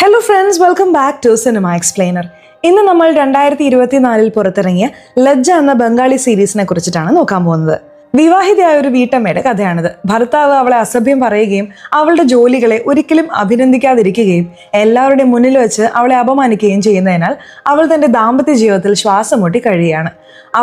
Hello friends, welcome back to cinema explainer. ഇന്ന് നമ്മൾ 2024 പുറത്തിറങ്ങിയ ലജ്ജ എന്ന ബംഗാളി സീരീസിനെ കുറിച്ചിട്ടാണ് നോക്കാൻ പോകുന്നത്. വിവാഹിതയായ ഒരു വീട്ടമ്മയുടെ കഥയാണിത്. ഭർത്താവ് അവളെ അസഭ്യം പറയുകയും അവളുടെ ജോലികളെ ഒരിക്കലും അഭിനന്ദിക്കാതിരിക്കുകയും എല്ലാവരുടെയും മുന്നിൽ വെച്ച് അവളെ അപമാനിക്കുകയും ചെയ്യുന്നതിനാൽ അവൾ തന്റെ ദാമ്പത്യ ജീവിതത്തിൽ ശ്വാസം മുട്ടി കഴിയുകയാണ്.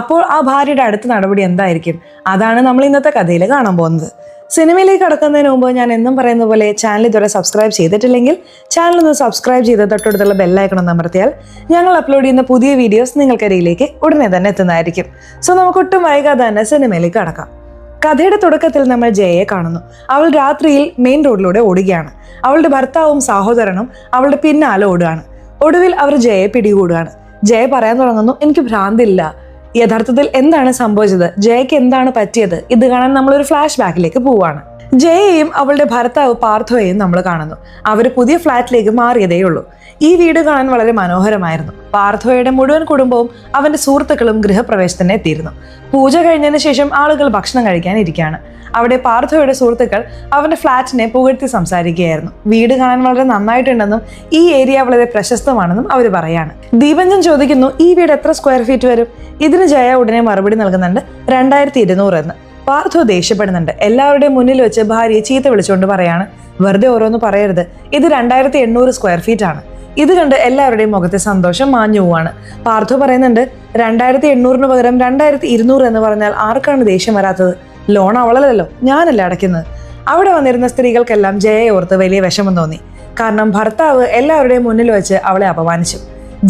അപ്പോൾ ആ ഭാര്യയുടെ അടുത്ത നടപടി എന്തായിരിക്കും? അതാണ് നമ്മൾ ഇന്നത്തെ കഥയിൽ കാണാൻ പോകുന്നത്. സിനിമയിലേക്ക് കടക്കുന്നതിന് മുമ്പ് ഞാൻ എന്നും പറയുന്ന പോലെ ചാനൽ ഇതുവരെ സബ്സ്ക്രൈബ് ചെയ്തിട്ടില്ലെങ്കിൽ ചാനൽ ഒന്ന് സബ്സ്ക്രൈബ് ചെയ്ത് തൊട്ടടുത്തുള്ള ബെല്ലൈക്കൺ ഒന്ന് അമർത്തിയാൽ ഞങ്ങൾ അപ്ലോഡ് ചെയ്യുന്ന പുതിയ വീഡിയോസ് നിങ്ങൾക്കരികിലേക്ക് ഉടനെ തന്നെ എത്തുന്നതായിരിക്കും. സോ നമുക്ക് ഒട്ടും വൈകാതെ തന്നെ സിനിമയിലേക്ക് കടക്കാം. കഥയുടെ തുടക്കത്തിൽ നമ്മൾ ജയയെ കാണുന്നു. അവൾ രാത്രിയിൽ മെയിൻ റോഡിലൂടെ ഓടുകയാണ്. അവളുടെ ഭർത്താവും സഹോദരനും അവളുടെ പിന്നാലെ ഓടുകയാണ്. ഒടുവിൽ അവർ ജയയെ പിടികൂടുകയാണ്. ജയ പറയാൻ തുടങ്ങുന്നു, എനിക്ക് ഭ്രാന്തില്ല. യഥാർത്ഥത്തിൽ എന്താണ് സംഭവിച്ചത്, ജയയ്ക്ക് എന്താണ് പറ്റിയത്, ഇത് കാണാൻ നമ്മളൊരു ഫ്ലാഷ് ബാക്കിലേക്ക് പോവാണ്. ജയയെയും അവളുടെ ഭർത്താവ് പാർത്ഥോയെയും നമ്മൾ കാണുന്നു. അവർ പുതിയ ഫ്ലാറ്റിലേക്ക് മാറിയതേയുള്ളൂ. ഈ വീട് കാണാൻ വളരെ മനോഹരമായിരുന്നു. പാർത്ഥോയുടെ മുഴുവൻ കുടുംബവും അവന്റെ സുഹൃത്തുക്കളും ഗൃഹപ്രവേശത്തിന് എത്തിയിരുന്നു. പൂജ കഴിഞ്ഞതിന് ശേഷം ആളുകൾ ഭക്ഷണം കഴിക്കാൻ ഇരിക്കുകയാണ്. അവിടെ പാർത്ഥോയുടെ സുഹൃത്തുക്കൾ അവന്റെ ഫ്ലാറ്റിനെ പുകഴ്ത്തി സംസാരിക്കുകയായിരുന്നു. വീട് കാണാൻ വളരെ നന്നായിട്ടുണ്ടെന്നും ഈ ഏരിയ വളരെ പ്രശസ്തമാണെന്നും അവർ പറയാണ്. ദീപഞ്ജൻ ചോദിക്കുന്നു, ഈ വീട് എത്ര സ്ക്വയർ ഫീറ്റ് വരും? ഇതിന് ജയ ഉടനെ മറുപടി നൽകുന്നുണ്ട്, 2200 എന്ന്. പാർത്ഥോ ദേഷ്യപ്പെടുന്നുണ്ട്. എല്ലാവരുടെയും മുന്നിൽ വെച്ച് ഭാര്യയെ ചീത്ത വിളിച്ചുകൊണ്ട് പറയാണ്, വെറുതെ ഓരോന്ന് പറയരുത്, ഇത് 2800 സ്ക്വയർ ഫീറ്റ് ആണ്. ഇത് കണ്ട് എല്ലാവരുടെയും മുഖത്തെ സന്തോഷം മാഞ്ഞു പോവാണ്. പാർത്ഥോ പറയുന്നുണ്ട്, 2800 പകരം 2200 എന്ന് പറഞ്ഞാൽ ആർക്കാണ് ദേഷ്യം വരാത്തത്? ലോൺ അവളല്ലല്ലോ, ഞാനല്ല അടയ്ക്കുന്നത്. അവിടെ വന്നിരുന്ന സ്ത്രീകൾക്കെല്ലാം ജയയെ ഓർത്ത് വലിയ വിഷമം തോന്നി. കാരണം ഭർത്താവ് എല്ലാവരുടെയും മുന്നിൽ വെച്ച് അവളെ അപമാനിച്ചു.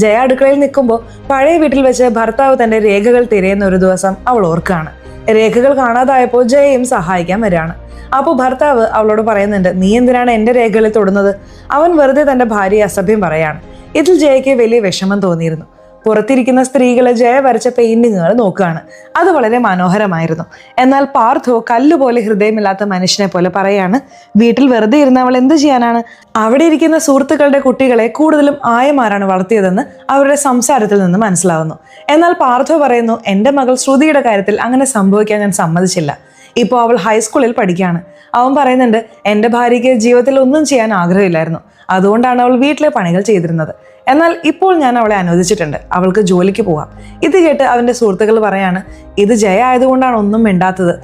ജയ അടുക്കളയിൽ നിൽക്കുമ്പോൾ പഴയ വീട്ടിൽ വെച്ച് ഭർത്താവ് തന്റെ രേഖകൾ തിരയുന്ന ഒരു ദിവസം അവൾ ഓർക്കുകയാണ്. രേഖകൾ കാണാതായപ്പോൾ ജയയും സഹായിക്കാൻ വരികയാണ്. അപ്പോൾ ഭർത്താവ് അവളോട് പറയുന്നുണ്ട്, നീ എന്തിനാണ് എന്റെ രേഖകളിൽ തൊടുന്നത്? അവൻ വെറുതെ തന്റെ ഭാര്യയെ അസഭ്യം പറയാണ്. ഇതിൽ ജയയ്ക്ക് വലിയ വിഷമം തോന്നിയിരുന്നു. പുറത്തിരിക്കുന്ന സ്ത്രീകൾ ജയ വരച്ച പെയിന്റിങ്ങുകൾ നോക്കുകയാണ്. അത് വളരെ മനോഹരമായിരുന്നു. എന്നാൽ പാർത്ഥോ കല്ലുപോലെ ഹൃദയമില്ലാത്ത മനുഷ്യനെ പോലെ പറയാണ്, വീട്ടിൽ വെറുതെ ഇരുന്ന് അവൾ എന്ത് ചെയ്യാനാണ്? അവിടെ ഇരിക്കുന്ന സുഹൃത്തുക്കളുടെ കുട്ടികളെ കൂടുതലും ആയമാരാണ് വളർത്തിയതെന്ന് അവരുടെ സംസാരത്തിൽ നിന്ന് മനസ്സിലാവുന്നു. എന്നാൽ പാർത്ഥോ പറയുന്നു, എൻ്റെ മകൾ ശ്രുതിയുടെ കാര്യത്തിൽ അങ്ങനെ സംഭവിക്കാൻ ഞാൻ സമ്മതിച്ചില്ല. ഇപ്പോൾ അവൾ ഹൈസ്കൂളിൽ പഠിക്കുകയാണ്. അവൻ പറയുന്നുണ്ട്, എൻ്റെ ഭാര്യയ്ക്ക് ജീവിതത്തിൽ ഒന്നും ചെയ്യാൻ ആഗ്രഹമില്ലായിരുന്നു, അതുകൊണ്ടാണ് അവൾ വീട്ടിലെ പണികൾ ചെയ്തിരുന്നത്. എന്നാൽ ഇപ്പോൾ ഞാൻ അവളെ അനുവദിച്ചിട്ടുണ്ട്, അവൾക്ക് ജോലിക്ക് പോവാം. ഇത് കേട്ട് അവന്റെ സുഹൃത്തുക്കൾ പറയാണ്, ഇത് ജയ ആയതുകൊണ്ടാണ് ഒന്നും മിണ്ടാത്തത്.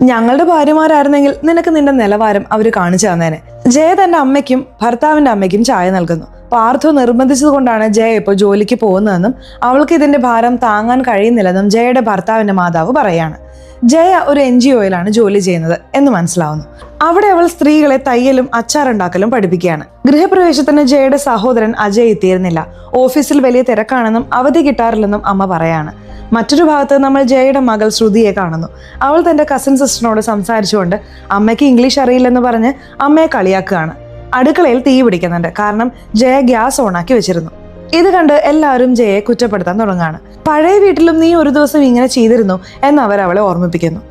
ഞങ്ങളുടെ ഭാര്യമാരായിരുന്നെങ്കിൽ നിനക്ക് നിന്റെ നിലവാരം അവർ കാണിച്ചു തന്നേനെ. ജയ തന്റെ അമ്മയ്ക്കും ഭർത്താവിന്റെ അമ്മയ്ക്കും ചായ നൽകുന്നു. പാർത്ഥോ നിർബന്ധിച്ചത് കൊണ്ടാണ് ജയ ഇപ്പോൾ ജോലിക്ക് പോകുന്നതെന്നും അവൾക്ക് ഇതിന്റെ ഭാരം താങ്ങാൻ കഴിയുന്നില്ലെന്നും ജയയുടെ ഭർത്താവിന്റെ മാതാവ് പറയാണ്. ജയ ഒരു NGOയിലാണ് ജോലി ചെയ്യുന്നത് എന്ന് മനസ്സിലാവുന്നു. അവിടെ അവൾ സ്ത്രീകളെ തയ്യലും അച്ചാറുണ്ടാക്കലും പഠിപ്പിക്കുകയാണ്. ഗൃഹപ്രവേശത്തിന് ജയയുടെ സഹോദരൻ അജയ് എത്തിയിരുന്നില്ല. ഓഫീസിൽ വലിയ തിരക്കാണെന്നും അവധി കിട്ടാറില്ലെന്നും അമ്മ പറയാണ്. മറ്റൊരു ഭാഗത്ത് നമ്മൾ ജയയുടെ മകൾ ശ്രുതിയെ കാണുന്നു. അവൾ തന്റെ കസിൻ സിസ്റ്ററിനോട് സംസാരിച്ചുകൊണ്ട് അമ്മയ്ക്ക് ഇംഗ്ലീഷ് അറിയില്ലെന്ന് പറഞ്ഞ് അമ്മയെ കളിയാക്കുകയാണ്. അടുക്കളയിൽ തീ പിടിക്കുന്നുണ്ട്, കാരണം ജയ ഗ്യാസ് ഓണാക്കി വെച്ചിരുന്നു. ഇത് കണ്ട് എല്ലാവരും ജയയെ കുറ്റപ്പെടുത്താൻ തുടങ്ങുകയാണ്. പഴയ വീട്ടിലും നീ ഒരു ദിവസം ഇങ്ങനെ ചെയ്തിരുന്നു എന്ന് അവളെ ഓർമ്മിപ്പിക്കുന്നു.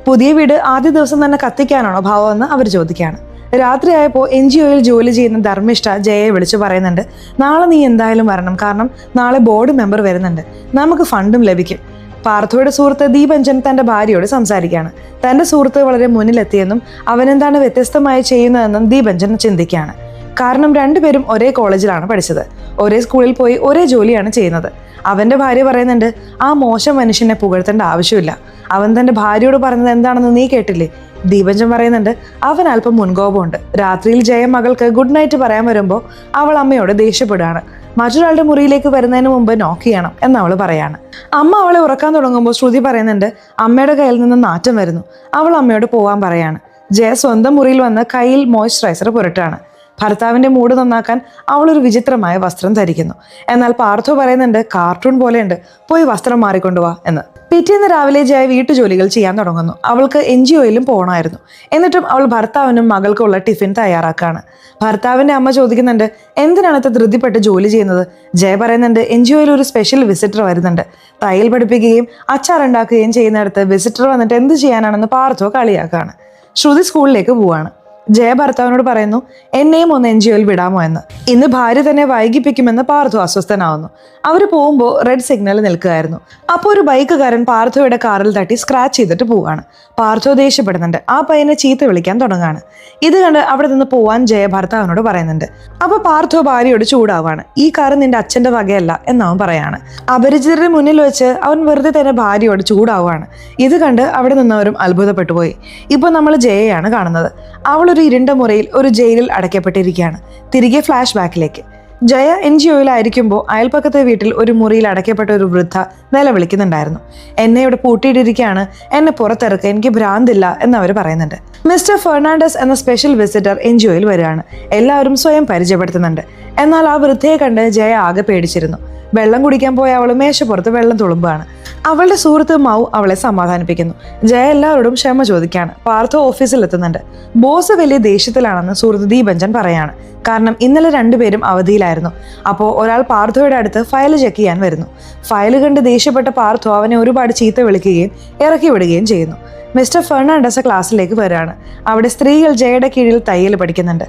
പുതിയ വീട് ആദ്യ ദിവസം തന്നെ കത്തിക്കാനാണോ ഭാവമെന്ന് അവർ ചോദിക്കുകയാണ്. രാത്രിയായപ്പോൾ NGOയിൽ ജോലി ചെയ്യുന്ന ധർമ്മിഷ്ഠ ജയയെ വിളിച്ചു പറയുന്നുണ്ട്, നാളെ നീ എന്തായാലും വരണം, കാരണം നാളെ ബോർഡ് മെമ്പർ വരുന്നുണ്ട്, നമുക്ക് ഫണ്ടും ലഭിക്കും. പാർത്ഥോയുടെ സുഹൃത്ത് ദീപഞ്ജൻ തന്റെ ഭാര്യയോട് സംസാരിക്കുകയാണ്. തന്റെ സുഹൃത്ത് വളരെ മുന്നിലെത്തിയെന്നും അവനെന്താണ് വ്യത്യസ്തമായി ചെയ്യുന്നതെന്നും ദീപഞ്ജൻ ചിന്തിക്കുകയാണ്. കാരണം രണ്ടുപേരും ഒരേ കോളേജിലാണ് പഠിച്ചത്, ഒരേ സ്കൂളിൽ പോയി ഒരേ ജോലിയാണ് ചെയ്യുന്നത്. അവന്റെ ഭാര്യ പറയുന്നുണ്ട്, ആ മോശം മനുഷ്യനെ പുകഴ്ത്തേണ്ട ആവശ്യമില്ല, അവൻ തന്റെ ഭാര്യയോട് പറഞ്ഞത് എന്താണെന്ന് നീ കേട്ടില്ലേ? ദീപഞ്ജൻ പറയുന്നുണ്ട്, അവൻ അല്പം മുൻകോപമുണ്ട്. രാത്രിയിൽ ജയ മകൾക്ക് ഗുഡ് നൈറ്റ് പറയാൻ വരുമ്പോൾ അവൾ അമ്മയോട് ദേഷ്യപ്പെടുകയാണ്. മറ്റൊരാളുടെ മുറിയിലേക്ക് വരുന്നതിന് മുമ്പ് നോക്ക് ചെയ്യണം എന്ന് അവൾ പറയാണ്. അമ്മ അവളെ ഉറക്കാൻ തുടങ്ങുമ്പോൾ ശ്രുതി പറയുന്നുണ്ട്, അമ്മയുടെ കയ്യിൽ നിന്ന് നാറ്റം വരുന്നു. അവൾ അമ്മയോട് പോവാൻ പറയാണ്. ജയ സ്വന്തം മുറിയിൽ വന്ന് കയ്യിൽ മോയ്സ്ചറൈസർ പുരട്ടാണ്. ഭർത്താവിന്റെ മൂഡ് നന്നാക്കാൻ അവൾ ഒരു വിചിത്രമായ വസ്ത്രം ധരിക്കുന്നു. എന്നാൽ പാർത്ഥോ പറയുന്നുണ്ട്, കാർട്ടൂൺ പോലെയുണ്ട്, പോയി വസ്ത്രം മാറിക്കൊണ്ടുവാ എന്ന്. പിറ്റേന്ന് രാവിലെ ജയ വീട്ടുജോലികൾ ചെയ്യാൻ തുടങ്ങുന്നു. അവൾക്ക് NGOയിലും പോകണമായിരുന്നു. എന്നിട്ടും അവൾ ഭർത്താവിനും മകൾക്കുള്ള ടിഫിൻ തയ്യാറാക്കാണ്. ഭർത്താവിന്റെ അമ്മ ചോദിക്കുന്നുണ്ട്, എന്തിനാണ് ഇത്ര ധൃതിപ്പെട്ട് ജോലി ചെയ്യുന്നത്? ജയ പറയുന്നുണ്ട്, NGOയിൽ ഒരു സ്പെഷ്യൽ വിസിറ്റർ വരുന്നുണ്ട്. തയ്യൽ പഠിപ്പിക്കുകയും അച്ചാറുണ്ടാക്കുകയും ചെയ്യുന്നിടത്ത് വിസിറ്റർ വന്നിട്ട് എന്ത് ചെയ്യാനാണെന്ന് പാർത്ഥോ കളിയാക്കാണ്. ശ്രുതി സ്കൂളിലേക്ക് പോവാണ്. ജയ ഭർത്താവിനോട് പറയുന്നു, എന്നെയും ഒന്ന് NGOയിൽ വിടാമോ എന്ന്. ഇന്ന് ഭാര്യ തന്നെ വൈകിപ്പിക്കുമെന്ന് പാർത്ഥു അസ്വസ്ഥനാവുന്നു. അവർ പോകുമ്പോൾ റെഡ് സിഗ്നൽ നിൽക്കുകയായിരുന്നു. അപ്പോൾ ഒരു ബൈക്കുകാരൻ പാർത്ഥോയുടെ കാറിൽ തട്ടി സ്ക്രാച്ച് ചെയ്തിട്ട് പോവുകയാണ്. പാർത്ഥോ ദേഷ്യപ്പെടുന്നുണ്ട്. ആ പയ്യനെ ചീത്ത വിളിക്കാൻ തുടങ്ങുകയാണ്. ഇത് കണ്ട് അവിടെ നിന്ന് പോവാൻ ജയ ഭർത്താവിനോട് പറയുന്നുണ്ട്. അപ്പൊ പാർത്ഥോ ഭാര്യയോട് ചൂടാവാണ്. ഈ കാർ നിന്റെ അച്ഛന്റെ വകയല്ല എന്നവൻ പറയാണ്. അപരിചിതരുടെ മുന്നിൽ വെച്ച് അവൻ വെറുതെ തന്നെ ഭാര്യയോട് ചൂടാവുകയാണ്. ഇത് കണ്ട് അവിടെ നിന്നവരും അത്ഭുതപ്പെട്ടു പോയി. ഇപ്പൊ നമ്മൾ ജയയാണ് കാണുന്നത്. അവളൊരു ഇരുണ്ട മുറിയിൽ ഒരു ജയിലിൽ അടയ്ക്കപ്പെട്ടിരിക്കുകയാണ്. തിരികെ ഫ്ലാഷ് ബാക്കിലേക്ക്. ജയ NGOയിലായിരിക്കുമ്പോൾ അയൽപ്പക്കത്തെ വീട്ടിൽ ഒരു മുറിയിൽ അടയ്ക്കപ്പെട്ട ഒരു വൃദ്ധ നിലവിളിക്കുന്നുണ്ടായിരുന്നു. എന്നെ ഇവിടെ പൂട്ടിയിട്ടിരിക്കുകയാണ്, എന്നെ പുറത്തിറക്കുക, എനിക്ക് ഭ്രാന്തില്ല എന്നവർ പറയുന്നുണ്ട്. മിസ്റ്റർ ഫെർണാണ്ടസ് എന്ന സ്പെഷ്യൽ വിസിറ്റർ NGOയിൽ വരികയാണ്. എല്ലാവരും സ്വയം പരിചയപ്പെടുത്തുന്നുണ്ട്. എന്നാൽ ആ വൃദ്ധയെ കണ്ട് ജയ ആകെ പേടിച്ചിരുന്നു. വെള്ളം കുടിക്കാൻ പോയ അവൾ മേശപ്പുറത്ത് വെള്ളം തുളുമ്പാണ്. അവളുടെ സുഹൃത്ത് മൗ അവളെ സമാധാനിപ്പിക്കുന്നു. ജയ എല്ലാവരോടും ക്ഷമ ചോദിക്കുകയാണ്. പാർത്ഥോ ഓഫീസിൽ എത്തുന്നുണ്ട്. ബോസ് വലിയ ദേഷ്യത്തിലാണെന്ന് സുഹൃത്ത് ദീപഞ്ചൻ പറയാണ്. കാരണം ഇന്നലെ രണ്ടുപേരും അവധിയിലായിരുന്നു. അപ്പോൾ ഒരാൾ പാർത്ഥോയുടെ അടുത്ത് ഫയൽ ചെക്ക് ചെയ്യാൻ വരുന്നു. ഫയൽ കണ്ട് ദേഷ്യപ്പെട്ട പാർത്ഥോ അവനെ ഒരുപാട് ചീത്ത വിളിക്കുകയും ഇറക്കി വിടുകയും ചെയ്യുന്നു. മിസ്റ്റർ ഫെർണാണ്ടസ് ക്ലാസ്സിലേക്ക് വരികയാണ്. അവിടെ സ്ത്രീകൾ ജയയുടെ കീഴിൽ തയ്യൽ പഠിക്കുന്നുണ്ട്.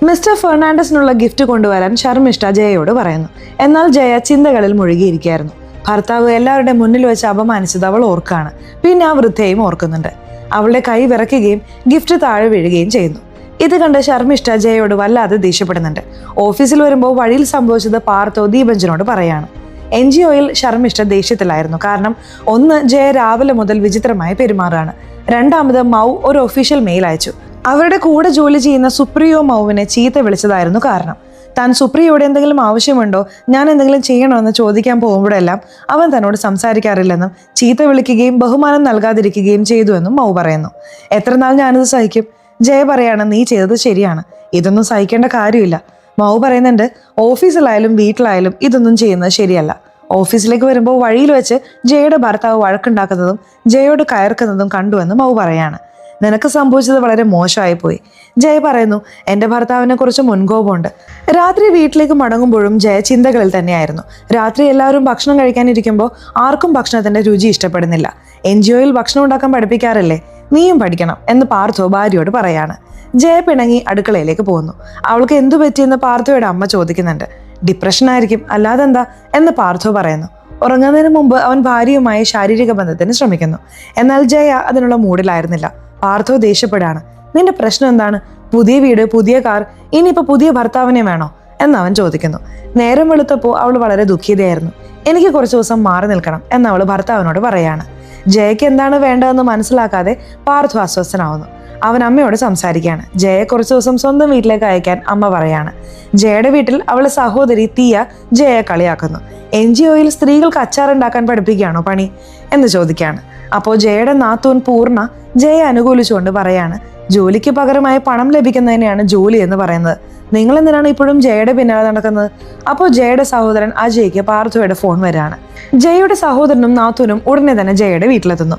മിസ്റ്റർ ഫെർണാണ്ടസിനുള്ള ഗിഫ്റ്റ് കൊണ്ടുവരാൻ ശർമ്മിഷ്ഠ ജയയോട് പറയുന്നു. എന്നാൽ ജയ ചിന്തകളിൽ മുഴുകിയിരിക്കുകയായിരുന്നു. ഭർത്താവ് എല്ലാവരുടെ മുന്നിൽ വെച്ച് അപമാനിച്ചത് അവൾ ഓർക്കാണ്. പിന്നെ ആ വൃദ്ധയും ഓർക്കുന്നുണ്ട്. അവളുടെ കൈ വിറയ്ക്കുകയും ഗിഫ്റ്റ് താഴെ വീഴുകയും ചെയ്യുന്നു. ഇത് കണ്ട് ശർമ്മിഷ്ഠ ജയയോട് വല്ലാതെ ദേഷ്യപ്പെടുന്നുണ്ട്. ഓഫീസിൽ വരുമ്പോൾ വഴിയിൽ സംഭവിച്ചത് പാർത്ഥോ ദീപഞ്ചനോട് പറയാണ്. NGOയിൽ ശർമ്മിഷ്ഠ ദേഷ്യത്തിലായിരുന്നു. കാരണം ഒന്ന്, ജയ രാവിലെ മുതൽ വിചിത്രമായി പെരുമാറുകയാണ്. രണ്ടാമത് മൗ ഒരു ഒഫീഷ്യൽ മെയിൽ അയച്ചു. അവരുടെ കൂടെ ജോലി ചെയ്യുന്ന സുപ്രിയോ മൗവിനെ ചീത്ത വിളിച്ചതായിരുന്നു കാരണം. താൻ സുപ്രിയോട് എന്തെങ്കിലും ആവശ്യമുണ്ടോ, ഞാൻ എന്തെങ്കിലും ചെയ്യണമെന്ന് ചോദിക്കാൻ പോകുമ്പോഴെല്ലാം അവൻ തന്നോട് സംസാരിക്കാറില്ലെന്നും ചീത്ത വിളിക്കുകയും ബഹുമാനം നൽകാതിരിക്കുകയും ചെയ്തുവെന്നും മൗ പറയുന്നു. എത്ര നാൾ ഞാനിത് സഹിക്കും? ജയ പറയാണ്, നീ ചെയ്തത് ശരിയാണ്, ഇതൊന്നും സഹിക്കേണ്ട കാര്യമില്ല. മൗ പറയുന്നുണ്ട്, ഓഫീസിലായാലും വീട്ടിലായാലും ഇതൊന്നും ചെയ്യുന്നത് ശരിയല്ല. ഓഫീസിലേക്ക് വരുമ്പോൾ വഴിയിൽ വെച്ച് ജയയുടെ ഭർത്താവ് വഴക്കുണ്ടാക്കുന്നതും ജയയോട് കയർക്കുന്നതും കണ്ടുവെന്ന് മൗ പറയാണ്. നിനക്ക് സംഭവിച്ചത് വളരെ മോശമായി പോയി. ജയ പറയുന്നു, എൻ്റെ ഭർത്താവിനെ കുറിച്ച് മുൻകോപമുണ്ട്. രാത്രി വീട്ടിലേക്ക് മടങ്ങുമ്പോഴും ജയ ചിന്തകളിൽ തന്നെയായിരുന്നു. രാത്രി എല്ലാവരും ഭക്ഷണം കഴിക്കാനിരിക്കുമ്പോൾ ആർക്കും ഭക്ഷണത്തിന്റെ രുചി ഇഷ്ടപ്പെടുന്നില്ല. NGOയിൽ ഭക്ഷണം ഉണ്ടാക്കാൻ പഠിപ്പിക്കാറില്ലേ, നീയും പഠിക്കണം എന്ന് പാർത്ഥോ ഭാര്യയോട് പറയാണ്. ജയ പിണങ്ങി അടുക്കളയിലേക്ക് പോകുന്നു. അവൾക്ക് എന്തു പറ്റിയെന്ന് പാർത്ഥോയുടെ അമ്മ ചോദിക്കുന്നുണ്ട്. ഡിപ്രഷൻ ആയിരിക്കും, അല്ലാതെന്താ എന്ന് പാർത്ഥോ പറയുന്നു. ഉറങ്ങുന്നതിന് മുമ്പ് അവൻ ഭാര്യയുമായി ശാരീരിക ബന്ധത്തിന് ശ്രമിക്കുന്നു. എന്നാൽ ജയ അതിനുള്ള മൂഡിലായിരുന്നില്ല. പാർത്ഥോ ദേഷ്യപ്പെടാണ്. നിന്റെ പ്രശ്നം എന്താണ്? പുതിയ വീട്, പുതിയ കാർ, ഇനിയിപ്പോൾ പുതിയ ഭർത്താവിനെ വേണോ എന്ന് അവൻ ചോദിക്കുന്നു. നേരം വെളുത്തപ്പോൾ അവൾ വളരെ ദുഃഖിതയായിരുന്നു. എനിക്ക് കുറച്ച് ദിവസം മാറി നിൽക്കണം എന്ന് അവൾ ഭർത്താവിനോട് പറയാണ്. ജയയ്ക്ക് എന്താണ് വേണ്ടതെന്ന് മനസ്സിലാക്കാതെ പാർത്ഥോ അസ്വസ്ഥനാവുന്നു. അവൻ അമ്മയോട് സംസാരിക്കുകയാണ്. ജയയെ കുറച്ച് ദിവസം സ്വന്തം വീട്ടിലേക്ക് അയക്കാൻ അമ്മ പറയാണ്. ജയയുടെ വീട്ടിൽ അവളുടെ സഹോദരി തീയ ജയയെ കളിയാക്കുന്നു. NGOയിൽ സ്ത്രീകൾക്ക് അച്ചാറുണ്ടാക്കാൻ പഠിപ്പിക്കുകയാണോ പണി എന്ന് ചോദിക്കുകയാണ്. അപ്പോൾ ജയയുടെ നാത്തൂൻ പൂർണ്ണ ജയയെ അനുകൂലിച്ചുകൊണ്ട് പറയാണ്, ജോലിക്ക് പകരമായി പണം ലഭിക്കുന്നതിനെയാണ് ജോലി എന്ന് പറയുന്നത്. നിങ്ങൾ എന്തിനാണ് ഇപ്പോഴും ജയയുടെ പിന്നാലെ നടക്കുന്നത്? അപ്പോൾ ജയയുടെ സഹോദരൻ അജയ്ക്ക് പാർത്ഥോയുടെ ഫോൺ വരികയാണ്. ജയയുടെ സഹോദരനും നാത്തൂനും ഉടനെ തന്നെ ജയയുടെ വീട്ടിലെത്തുന്നു.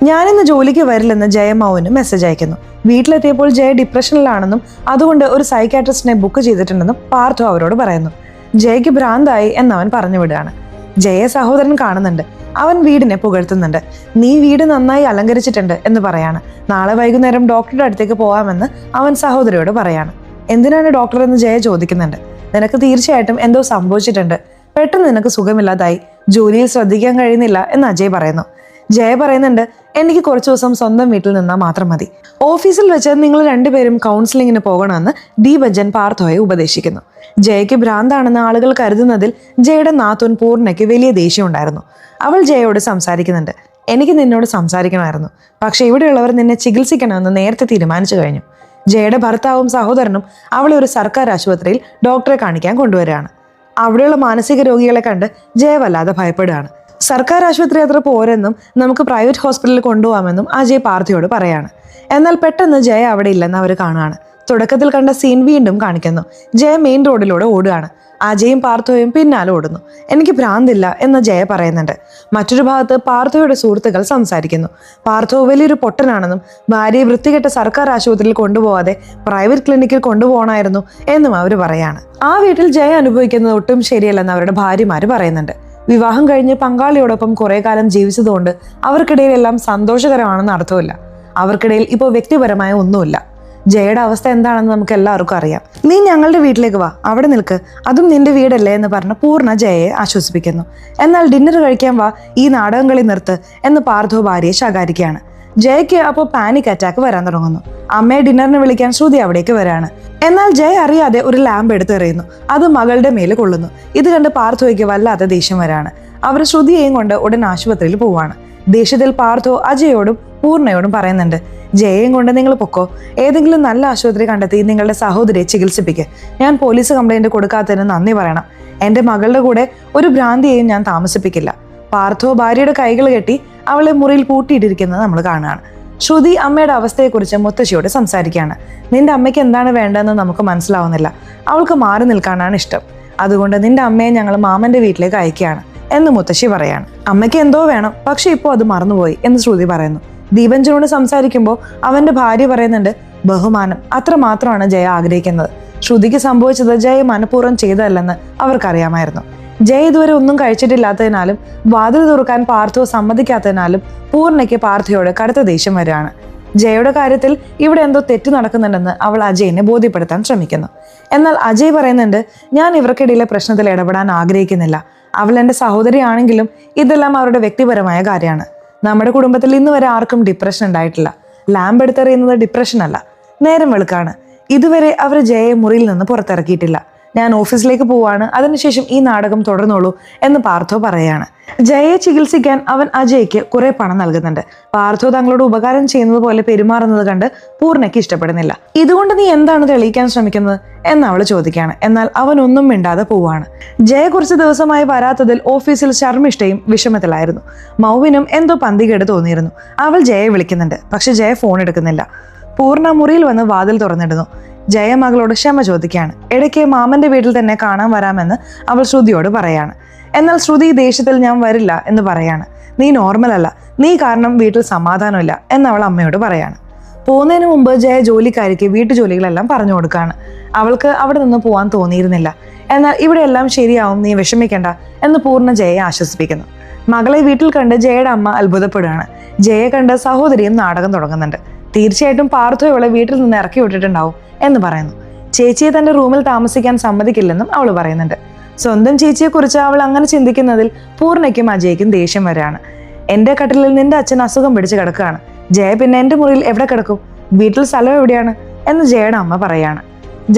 ഞാനിന്ന് ജോലിക്ക് വരില്ലെന്ന് ജയ മൗവിന് മെസ്സേജ് അയക്കുന്നു. വീട്ടിലെത്തിയപ്പോൾ ജയ ഡിപ്രഷനിലാണെന്നും അതുകൊണ്ട് ഒരു സൈക്കാട്രിസ്റ്റിനെ ബുക്ക് ചെയ്തിട്ടുണ്ടെന്നും പാർത്ഥോ അവരോട് പറയുന്നു. ജയയ്ക്ക് ഭ്രാന്തായി എന്നവൻ പറഞ്ഞു വിടുകയാണ്. ജയ സഹോദരൻ കാണുന്നുണ്ട്. അവൻ വീടിനെ പുകഴ്ത്തുന്നുണ്ട്. നീ വീട് നന്നായി അലങ്കരിച്ചിട്ടുണ്ട് എന്ന് പറയാണ്. നാളെ വൈകുന്നേരം ഡോക്ടറുടെ അടുത്തേക്ക് പോകാമെന്ന് അവൻ സഹോദരിയോട് പറയാണ്. എന്തിനാണ് ഡോക്ടർ എന്ന് ജയ ചോദിക്കുന്നുണ്ട്. നിനക്ക് തീർച്ചയായിട്ടും എന്തോ സംഭവിച്ചിട്ടുണ്ട്, പെട്ടെന്ന് നിനക്ക് സുഖമില്ലാതായി, ജോലിയിൽ ശ്രദ്ധിക്കാൻ കഴിയുന്നില്ല എന്ന് അജയ് പറയുന്നു. ജയ പറയുന്നുണ്ട്, എനിക്ക് കുറച്ചു ദിവസം സ്വന്തം വീട്ടിൽ നിന്നാൽ മാത്രം മതി. ഓഫീസിൽ വെച്ച് നിങ്ങൾ രണ്ടുപേരും കൗൺസിലിങ്ങിന് പോകണമെന്ന് ദീപജൻ പാർത്ഥോയെ ഉപദേശിക്കുന്നു. ജയയ്ക്ക് ഭ്രാന്താണെന്ന് ആളുകൾ കരുതുന്നതിൽ ജയയുടെ നാത്തൂൻ പൂർണ്ണയ്ക്ക് വലിയ ദേഷ്യം ഉണ്ടായിരുന്നു. അവൾ ജയയോട് സംസാരിക്കുന്നുണ്ട്. എനിക്ക് നിന്നോട് സംസാരിക്കണമായിരുന്നു, പക്ഷെ ഇവിടെയുള്ളവർ നിന്നെ ചികിത്സിക്കണമെന്ന് നേരത്തെ തീരുമാനിച്ചു കഴിഞ്ഞു. ജയയുടെ ഭർത്താവും സഹോദരനും അവളെ ഒരു സർക്കാർ ആശുപത്രിയിൽ ഡോക്ടറെ കാണിക്കാൻ കൊണ്ടുവരികയാണ്. അവിടെയുള്ള മാനസിക രോഗികളെ കണ്ട് ജയ വല്ലാതെ ഭയപ്പെടുകയാണ്. സർക്കാർ ആശുപത്രി അത്ര പോരെന്നും നമുക്ക് പ്രൈവറ്റ് ഹോസ്പിറ്റലിൽ കൊണ്ടുപോകാമെന്നും അജയ് പാർത്ഥിയോട് പറയാണ്. എന്നാൽ പെട്ടെന്ന് ജയ അവിടെ ഇല്ലെന്ന് അവർ കാണുകയാണ്. തുടക്കത്തിൽ കണ്ട സീൻ വീണ്ടും കാണിക്കുന്നു. ജയ മെയിൻ റോഡിലൂടെ ഓടുകയാണ്. അജയും പാർത്ഥോയും പിന്നാലെ ഓടുന്നു. എനിക്ക് ഭ്രാന്തില്ല എന്ന് ജയ പറയുന്നുണ്ട്. മറ്റൊരു ഭാഗത്ത് പാർത്ഥോയുടെ സുഹൃത്തുക്കൾ സംസാരിക്കുന്നു. പാർത്ഥോ വലിയൊരു പൊട്ടനാണെന്നും ഭാര്യയെ വൃത്തികെട്ട സർക്കാർ ആശുപത്രിയിൽ കൊണ്ടുപോകാതെ പ്രൈവറ്റ് ക്ലിനിക്കിൽ കൊണ്ടുപോകണമായിരുന്നു എന്നും അവർ പറയാണ്. ആ വീട്ടിൽ ജയ അനുഭവിക്കുന്നത് ഒട്ടും ശരിയല്ലെന്ന് അവരുടെ ഭാര്യമാര് പറയുന്നുണ്ട്. വിവാഹം കഴിഞ്ഞ് പങ്കാളിയോടൊപ്പം കുറെ കാലം ജീവിച്ചതുകൊണ്ട് അവർക്കിടയിൽ എല്ലാം സന്തോഷകരമാണെന്ന് അർത്ഥമില്ല. അവർക്കിടയിൽ ഇപ്പോൾ വ്യക്തിപരമായ ഒന്നുമില്ല. ജയയുടെ അവസ്ഥ എന്താണെന്ന് നമുക്ക് എല്ലാവർക്കും അറിയാം. നീ ഞങ്ങളുടെ വീട്ടിലേക്ക് വാ, അവിടെ നിൽക്ക്, അതും നിന്റെ വീടല്ലേ എന്ന് പറഞ്ഞ് പൂർണ്ണ ജയയെ ആശ്വസിപ്പിക്കുന്നു. എന്നാൽ ഡിന്നർ കഴിക്കാൻ വാ, ഈ നാടകം കളി നിർത്ത് എന്ന് പാർത്ഥോ ഭാര്യയെ ശകാരിക്കുകയാണ്. ജയയ്ക്ക് അപ്പോൾ പാനിക് അറ്റാക്ക് വരാൻ തുടങ്ങുന്നു. അമ്മയെ ഡിന്നറിന് വിളിക്കാൻ ശ്രുതി അവിടേക്ക് വരാണ്. എന്നാൽ ജയ അറിയാതെ ഒരു ലാമ്പ് എടുത്തെറിയുന്നു. അത് മകളുടെ മേല് കൊള്ളുന്നു. ഇത് കണ്ട് പാർത്ഥോയ്ക്ക് വല്ലാത്ത ദേഷ്യം വരാണ്. അവർ ശ്രുതിയെയും കൊണ്ട് ഉടൻ ആശുപത്രിയിൽ പോവാണ്. ദേഷ്യത്തിൽ പാർത്ഥോ അജയോടും പൂർണ്ണയോടും പറയുന്നുണ്ട്, ജയയും കൊണ്ട് നിങ്ങൾ പൊക്കോ, ഏതെങ്കിലും നല്ല ആശുപത്രി കണ്ടെത്തി നിങ്ങളുടെ സഹോദരിയെ ചികിത്സിപ്പിക്കുക. ഞാൻ പോലീസ് കംപ്ലൈന്റ് കൊടുക്കാത്തതിന് നന്ദി പറയണം. എന്റെ മകളുടെ കൂടെ ഒരു ഭ്രാന്തിയെയും ഞാൻ താമസിപ്പിക്കില്ല. പാർത്ഥോ ഭാര്യയുടെ കൈകൾ കെട്ടി അവളെ മുറിയിൽ പൂട്ടിയിട്ടിരിക്കുന്നത് നമ്മൾ കാണുകയാണ്. ശ്രുതി അമ്മയുടെ അവസ്ഥയെക്കുറിച്ച് മുത്തശ്ശിയോട് സംസാരിക്കുകയാണ്. നിന്റെ അമ്മയ്ക്ക് എന്താണ് വേണ്ടതെന്ന് നമുക്ക് മനസ്സിലാവുന്നില്ല. അവൾക്ക് മാറി നിൽക്കാനാണ് ഇഷ്ടം. അതുകൊണ്ട് നിന്റെ അമ്മയെ ഞങ്ങൾ മാമന്റെ വീട്ടിലേക്ക് അയക്കുകയാണ് എന്ന് മുത്തശ്ശി പറയാണ്. അമ്മയ്ക്ക് എന്തോ വേണം, പക്ഷെ ഇപ്പോൾ അത് മറന്നുപോയി എന്ന് ശ്രുതി പറയുന്നു. ദീപഞ്ചനോട് സംസാരിക്കുമ്പോൾ അവന്റെ ഭാര്യ പറയുന്നുണ്ട്, ബഹുമാനം അത്ര മാത്രമാണ് ജയ ആഗ്രഹിക്കുന്നത്. ശ്രുതിക്ക് സംഭവിച്ചത് ജയ മനഃപൂർവ്വം ചെയ്തതല്ലെന്ന് അവർക്കറിയാമായിരുന്നു. ജയ ഇതുവരെ ഒന്നും കഴിച്ചിട്ടില്ലാത്തതിനാലും വാതിൽ തുറക്കാൻ പാർത്ഥോ സമ്മതിക്കാത്തതിനാലും പൂർണ്ണയ്ക്ക് പാർത്ഥയോട് കടുത്ത ദേഷ്യം വരികയാണ്. ജയയുടെ കാര്യത്തിൽ ഇവിടെ എന്തോ തെറ്റ് നടക്കുന്നുണ്ടെന്ന് അവൾ അജയിനെ ബോധ്യപ്പെടുത്താൻ ശ്രമിക്കുന്നു. എന്നാൽ അജയ് പറയുന്നുണ്ട്, ഞാൻ ഇവർക്കിടയിലെ പ്രശ്നത്തിൽ ഇടപെടാൻ ആഗ്രഹിക്കുന്നില്ല. അവൾ എൻ്റെ സഹോദരിയാണെങ്കിലും ഇതെല്ലാം അവരുടെ വ്യക്തിപരമായ കാര്യമാണ്. നമ്മുടെ കുടുംബത്തിൽ ഇന്ന് വരെ ആർക്കും ഡിപ്രഷൻ ഉണ്ടായിട്ടില്ല. ലാമ്പ് എടുത്തെറിയുന്നത് ഡിപ്രഷൻ അല്ല, നേരം വെളുക്കാണ്. ഇതുവരെ അവർ ജയയെ മുറിയിൽ നിന്ന് പുറത്തിറക്കിയിട്ടില്ല. ഞാൻ ഓഫീസിലേക്ക് പോവാണ്, അതിനുശേഷം ഈ നാടകം തുടർന്നോളൂ എന്ന് പാർത്ഥോ പറയാണ്. ജയയെ ചികിത്സിക്കാൻ അവൻ അജയ്ക്ക് കുറെ പണം നൽകുന്നുണ്ട്. പാർത്ഥോ തങ്ങളോട് ഉപകാരം ചെയ്യുന്നത് പോലെ പെരുമാറുന്നത് കണ്ട് പൂർണ്ണയ്ക്ക് ഇഷ്ടപ്പെടുന്നില്ല. ഇതുകൊണ്ട് നീ എന്താണ് തെളിയിക്കാൻ ശ്രമിക്കുന്നത് എന്ന് അവൾ ചോദിക്കുകയാണ്. എന്നാൽ അവൻ ഒന്നും മിണ്ടാതെ പോവാണ്. ജയ കുറച്ച് ദിവസമായി വരാത്തതിൽ ഓഫീസിൽ ശർമ്മിഷ്ഠയും വിഷമത്തിലായിരുന്നു. മൗവിനും എന്തോ പന്തികേട് തോന്നിയിരുന്നു. അവൾ ജയയെ വിളിക്കുന്നുണ്ട്, പക്ഷെ ജയ ഫോൺ എടുക്കുന്നില്ല. പൂർണ്ണ മുറിയിൽ വന്ന് വാതിൽ തുറന്നിടുന്നു. ജയ മകളോട് ക്ഷമ ചോദിക്കുകയാണ്. ഇടയ്ക്ക് മാമന്റെ വീട്ടിൽ തന്നെ കാണാൻ വരാമെന്ന് അവൾ ശ്രുതിയോട് പറയാണ്. എന്നാൽ ശ്രുതി ദേഷ്യത്തിൽ ഞാൻ വരില്ല എന്ന് പറയാണ്. നീ നോർമൽ അല്ല, നീ കാരണം വീട്ടിൽ സമാധാനമില്ല എന്ന് അവൾ അമ്മയോട് പറയാണ്. പോകുന്നതിന് മുമ്പ് ജയ ജോലിക്കാരിക്ക് വീട്ടുജോലികളെല്ലാം പറഞ്ഞു കൊടുക്കുകയാണ്. അവൾക്ക് അവിടെ നിന്ന് പോകാൻ തോന്നിയിരുന്നില്ല. എന്നാൽ ഇവിടെ എല്ലാം ശരിയാവും, നീ വിഷമിക്കേണ്ട എന്ന് പൂർണ്ണ ജയയെ ആശ്വസിപ്പിക്കുന്നു. മകളെ വീട്ടിൽ കണ്ട് ജയയുടെ അമ്മ അത്ഭുതപ്പെടുകയാണ്. ജയയെ കണ്ട് സഹോദരിയും നാടകം തുടങ്ങുന്നുണ്ട്. തീർച്ചയായിട്ടും പാർത്ഥോ ഇവളെ വീട്ടിൽ നിന്ന് ഇറക്കി വിട്ടിട്ടുണ്ടാവും എന്ന് പറയുന്നു. ചേച്ചിയെ തന്റെ റൂമിൽ താമസിക്കാൻ സമ്മതിക്കില്ലെന്നും അവൾ പറയുന്നുണ്ട്. സ്വന്തം ചേച്ചിയെ കുറിച്ച് അവൾ അങ്ങനെ ചിന്തിക്കുന്നതിൽ പൂർണ്ണയ്ക്കും അജയ്ക്കും ദേഷ്യം വരാണ്. എന്റെ കട്ടിലിൽ നിന്റെ അച്ഛൻ അസുഖം പിടിച്ച് കിടക്കുകയാണ്. ജയ പിന്നെ എന്റെ മുറിയിൽ എവിടെ കിടക്കും? വീട്ടിൽ സ്ഥലം എവിടെയാണ് എന്ന് ജയയുടെ അമ്മ പറയാണ്.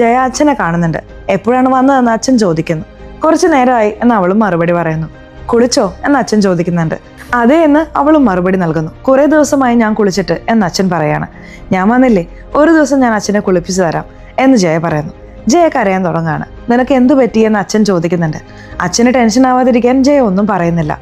ജയ അച്ഛനെ കാണുന്നുണ്ട്. എപ്പോഴാണ് വന്നതെന്ന് അച്ഛൻ ചോദിക്കുന്നു. കുറച്ചു നേരമായി എന്ന് അവളും മറുപടി പറയുന്നു. കുളിച്ചോ എന്ന് അച്ഛൻ ചോദിക്കുന്നുണ്ട്. അതെ എന്ന് അവളും മറുപടി നൽകുന്നു. കുറെ ദിവസമായി ഞാൻ കുളിച്ചിട്ട് എന്ന് അച്ഛൻ പറയാണ്. ഞാൻ വന്നില്ലേ, ഒരു ദിവസം ഞാൻ അച്ഛനെ കുളിപ്പിച്ചു തരാം എന്ന് ജയ പറയുന്നു. ജയ കരയാൻ തുടങ്ങാണ്. നിനക്ക് എന്തു പറ്റിയെന്ന് അച്ഛൻ ചോദിക്കുന്നുണ്ട്. അച്ഛന് ടെൻഷൻ ആവാതിരിക്കാൻ ജയ ഒന്നും പറയുന്നില്ല.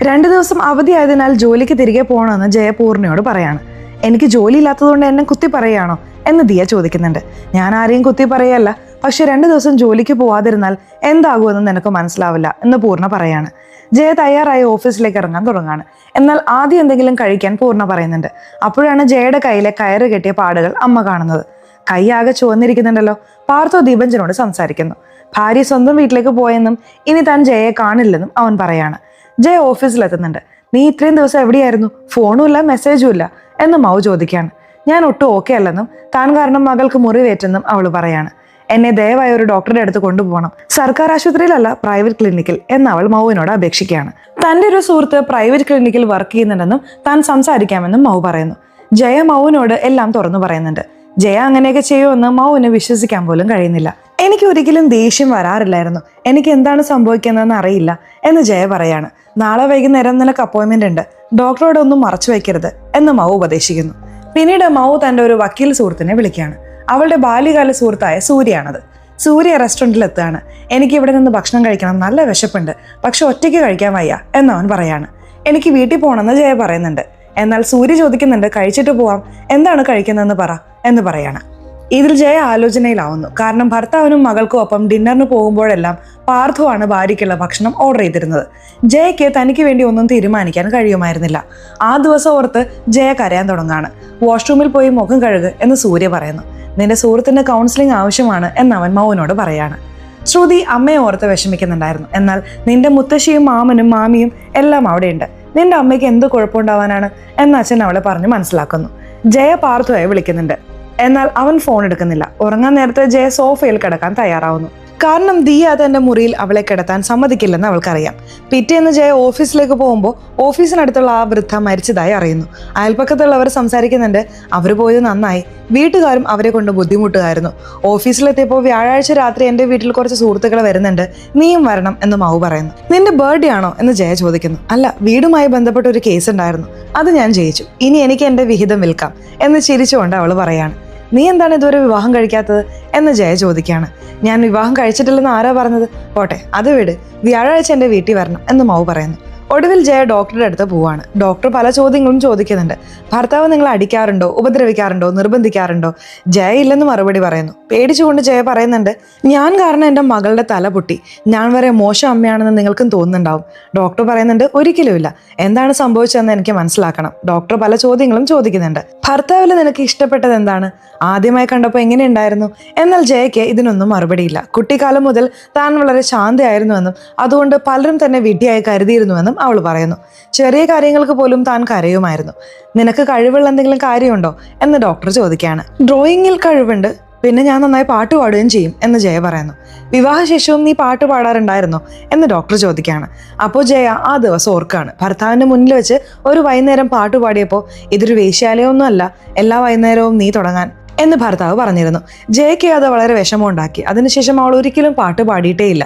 2 ദിവസം അവധിയായതിനാൽ ജോലിക്ക് തിരികെ പോകണമെന്ന് ജയ പൂർണ്ണയോട് പറയാണ്. എനിക്ക് ജോലി ഇല്ലാത്തതുകൊണ്ട് എന്നെ കുത്തി പറയുകയാണോ എന്ന് ദിയ ചോദിക്കുന്നുണ്ട്. ഞാൻ ആരെയും കുത്തി പറയല്ല, പക്ഷെ 2 ദിവസം ജോലിക്ക് പോവാതിരുന്നാൽ എന്താകുമെന്ന് നിനക്ക് മനസ്സിലാവില്ല എന്ന് പൂർണ്ണ പറയാണ്. ജയ തയ്യാറായി ഓഫീസിലേക്ക് ഇറങ്ങാൻ തുടങ്ങാണ്. എന്നാൽ ആദ്യം എന്തെങ്കിലും കഴിക്കാൻ പൂർണ്ണ പറയുന്നുണ്ട്. അപ്പോഴാണ് ജയയുടെ കയ്യിലെ കയറ് കെട്ടിയ പാടുകൾ അമ്മ കാണുന്നത്. കൈ ആകെ ചുവന്നിരിക്കുന്നുണ്ടല്ലോ. പാർത്ഥോ ദീപഞ്ചനോട് സംസാരിക്കുന്നു. ഭാര്യ സ്വന്തം വീട്ടിലേക്ക് പോയെന്നും ഇനി താൻ ജയയെ കാണില്ലെന്നും അവൻ പറയാണ്. ജയ ഓഫീസിലെത്തുന്നുണ്ട്. നീ ഇത്രയും ദിവസം എവിടെയായിരുന്നു? ഫോണും ഇല്ല, മെസ്സേജും ഇല്ല എന്ന് മൗ ചോദിക്കുകയാണ്. ഞാൻ ഒട്ടും ഓക്കെ അല്ലെന്നും താൻ കാരണം മകൾക്ക് മുറിവേറ്റെന്നും അവൾ പറയാണ്. എന്നെ ദയവായി ഒരു ഡോക്ടറുടെ അടുത്ത് കൊണ്ടുപോകണം, സർക്കാർ ആശുപത്രിയിലല്ല പ്രൈവറ്റ് ക്ലിനിക്കിൽ എന്ന് അവൾ മൗവിനോട് അപേക്ഷിക്കുകയാണ്. തൻ്റെ ഒരു സുഹൃത്ത് പ്രൈവറ്റ് ക്ലിനിക്കിൽ വർക്ക് ചെയ്യുന്നുണ്ടെന്നും താൻ സംസാരിക്കാമെന്നും മൗ പറയുന്നു. ജയ മൗവിനോട് എല്ലാം തുറന്നു പറയുന്നുണ്ട്. ജയ അങ്ങനെയൊക്കെ ചെയ്യുമെന്ന് മൗവിന് വിശ്വസിക്കാൻ പോലും കഴിയുന്നില്ല. എനിക്ക് ഒരിക്കലും ദേഷ്യം വരാറില്ലായിരുന്നു, എനിക്ക് എന്താണ് സംഭവിക്കുന്നതെന്ന് അറിയില്ല എന്ന് ജയ പറയാണ്. നാളെ വൈകുന്നേരം നിനക്ക് അപ്പോയിന്റ്മെന്റ് ഉണ്ട്, ഡോക്ടറോട് ഒന്നും മറച്ചു വയ്ക്കരുത് എന്ന് മൗ ഉപദേശിക്കുന്നു. പിന്നീട് മൗ തൻ്റെ ഒരു വക്കീൽ സുഹൃത്തിനെ വിളിക്കുകയാണ്. അവളുടെ ബാല്യകാല സുഹൃത്തായ സൂര്യയാണത്. സൂര്യ റെസ്റ്റോറൻറ്റിൽ എത്തുകയാണ്. എനിക്ക് ഇവിടെ നിന്ന് ഭക്ഷണം കഴിക്കണം, നല്ല വിശപ്പുണ്ട്, പക്ഷെ ഒറ്റയ്ക്ക് കഴിക്കാൻ വയ്യ എന്നവൻ പറയാണ്. എനിക്ക് വീട്ടിൽ പോകണമെന്ന് ജയ പറയുന്നുണ്ട്. എന്നാൽ സൂര്യ ചോദിക്കുന്നുണ്ട്, കഴിച്ചിട്ട് പോവാം, എന്താണ് കഴിക്കുന്നതെന്ന് പറ എന്ന് പറയാണ്. ഇതിൽ ജയ ആലോചനയിലാവുന്നു. കാരണം ഭർത്താവിനും മകൾക്കും ഒപ്പം ഡിന്നറിന് പോകുമ്പോഴെല്ലാം പാർത്ഥോ ആണ് ഭാര്യയ്ക്കുള്ള ഭക്ഷണം ഓർഡർ ചെയ്തിരുന്നത്. ജയയ്ക്ക് തനിക്ക് വേണ്ടി ഒന്നും തീരുമാനിക്കാൻ കഴിയുമായിരുന്നില്ല. ആ ദിവസം ഓർത്ത് ജയ കരയാൻ തുടങ്ങാണ്. വാഷ്റൂമിൽ പോയി മുഖം കഴുക് എന്ന് സൂര്യ പറയുന്നു. നിന്റെ സുഹൃത്തിന് കൗൺസിലിംഗ് ആവശ്യമാണ് എന്നവൻ മൗനോട് പറയാണ്. ശ്രുതി അമ്മയെ ഓർത്ത് വിഷമിക്കുന്നുണ്ടായിരുന്നു. എന്നാൽ നിന്റെ മുത്തശ്ശിയും മാമനും മാമിയും എല്ലാം അവിടെയുണ്ട്, നിന്റെ അമ്മയ്ക്ക് എന്ത് കുഴപ്പമുണ്ടാവാനാണ് എന്ന് അച്ഛൻ അവളെ പറഞ്ഞ് മനസ്സിലാക്കുന്നു. ജയ പാർത്ഥോയെ വിളിക്കുന്നുണ്ട്. എന്നാൽ അവൻ ഫോൺ എടുക്കുന്നില്ല. ഉറങ്ങാൻ നേരത്തെ ജയ സോഫയിൽ കിടക്കാൻ തയ്യാറാവുന്നു. കാരണം ദിയ തന്റെ മുറിയിൽ അവളെ കിടത്താൻ സമ്മതിക്കില്ലെന്ന് അവൾക്കറിയാം. പിറ്റേന്ന് ജയ ഓഫീസിലേക്ക് പോകുമ്പോൾ ഓഫീസിനടുത്തുള്ള ആ വൃദ്ധ മരിച്ചതായി അറിയുന്നു. അയൽപ്പക്കത്തുള്ളവർ സംസാരിക്കുന്നുണ്ട്. അവർ പോയത് നന്നായി, വീട്ടുകാരും അവരെ കൊണ്ട് ബുദ്ധിമുട്ടുകായിരുന്നു. ഓഫീസിലെത്തിയപ്പോൾ വ്യാഴാഴ്ച രാത്രി എൻ്റെ വീട്ടിൽ കുറച്ച് സുഹൃത്തുക്കൾ വരുന്നുണ്ട്, നീയും വരണം എന്ന് മാവു പറയുന്നു. നിന്റെ ബർത്ത്ഡേ ആണോ എന്ന് ജയ ചോദിക്കുന്നു. അല്ല, വീടുമായി ബന്ധപ്പെട്ട ഒരു കേസ് ഉണ്ടായിരുന്നു, അത് ഞാൻ ജയിച്ചു, ഇനി എനിക്ക് എൻ്റെ വിഹിതം വിൽക്കാം എന്ന് ചിരിച്ചുകൊണ്ട് അവൾ പറയാണ്. നീ എന്താണ് ഇതുവരെ വിവാഹം കഴിക്കാത്തത് എന്ന് ജയ ചോദിക്കുകയാണ്. ഞാൻ വിവാഹം കഴിച്ചിട്ടില്ലെന്ന് ആരാ പറഞ്ഞത്? പോട്ടെ, അത് വിട്, വ്യാഴാഴ്ച എൻ്റെ വീട്ടിൽ വരണം എന്ന് മാവു പറയുന്നു. ഒടുവിൽ ജയ ഡോക്ടറുടെ അടുത്ത് പോവാണ്. ഡോക്ടർ പല ചോദ്യങ്ങളും ചോദിക്കുന്നുണ്ട്. ഭർത്താവ് നിങ്ങളെ അടിക്കാറുണ്ടോ, ഉപദ്രവിക്കാറുണ്ടോ, നിർബന്ധിക്കാറുണ്ടോ? ജയ ഇല്ലെന്ന് മറുപടി പറയുന്നു. പേടിച്ചുകൊണ്ട് ജയ പറയുന്നുണ്ട്, ഞാൻ കാരണം എൻ്റെ മകളുടെ തല പൊട്ടി, ഞാൻ വരെ മോശം അമ്മയാണെന്ന് നിങ്ങൾക്കും തോന്നുന്നുണ്ടാവും. ഡോക്ടർ പറയുന്നുണ്ട്, ഒരിക്കലുമില്ല, എന്താണ് സംഭവിച്ചതെന്ന് എനിക്ക് മനസ്സിലാക്കണം. ഡോക്ടർ പല ചോദ്യങ്ങളും ചോദിക്കുന്നുണ്ട്. ഭർത്താവിൽ നിനക്ക് ഇഷ്ടപ്പെട്ടത് എന്താണ്? ആദ്യമായി കണ്ടപ്പോൾ എങ്ങനെയുണ്ടായിരുന്നു? എന്നാൽ ജയയ്ക്ക് ഇതിനൊന്നും മറുപടിയില്ല. കുട്ടിക്കാലം മുതൽ താൻ വളരെ ശാന്തയായിരുന്നുവെന്നും അതുകൊണ്ട് പലരും തന്നെ വിഡ്ഢിയായി കരുതിയിരുന്നുവെന്നും അവൾ പറയുന്നു. ചെറിയ കാര്യങ്ങൾക്ക് പോലും താൻ കരയുമായിരുന്നു. നിനക്ക് കഴിവുള്ള എന്തെങ്കിലും കാര്യമുണ്ടോ എന്ന് ഡോക്ടർ ചോദിക്കുകയാണ്. ഡ്രോയിങ്ങിൽ കഴിവുണ്ട്, പിന്നെ ഞാൻ നന്നായി പാട്ട് പാടുകയും ചെയ്യും എന്ന് ജയ പറയുന്നു. വിവാഹശേഷവും നീ പാട്ട് പാടാറുണ്ടായിരുന്നോ എന്ന് ഡോക്ടർ ചോദിക്കുകയാണ്. അപ്പോൾ ജയ ആ ദിവസം ഓർക്കാണ്. ഭർത്താവിൻ്റെ മുന്നിൽ വെച്ച് ഒരു വൈകുന്നേരം പാട്ട് പാടിയപ്പോൾ ഇതൊരു വേശ്യാലയമൊന്നും അല്ല, എല്ലാ വൈകുന്നേരവും നീ തുടങ്ങാൻ എന്ന് ഭർത്താവ് പറഞ്ഞിരുന്നു. ജയയ്ക്ക് അത് വളരെ വിഷമമുണ്ടാക്കി. അതിനുശേഷം അവൾ ഒരിക്കലും പാട്ട് പാടിയിട്ടേയില്ല.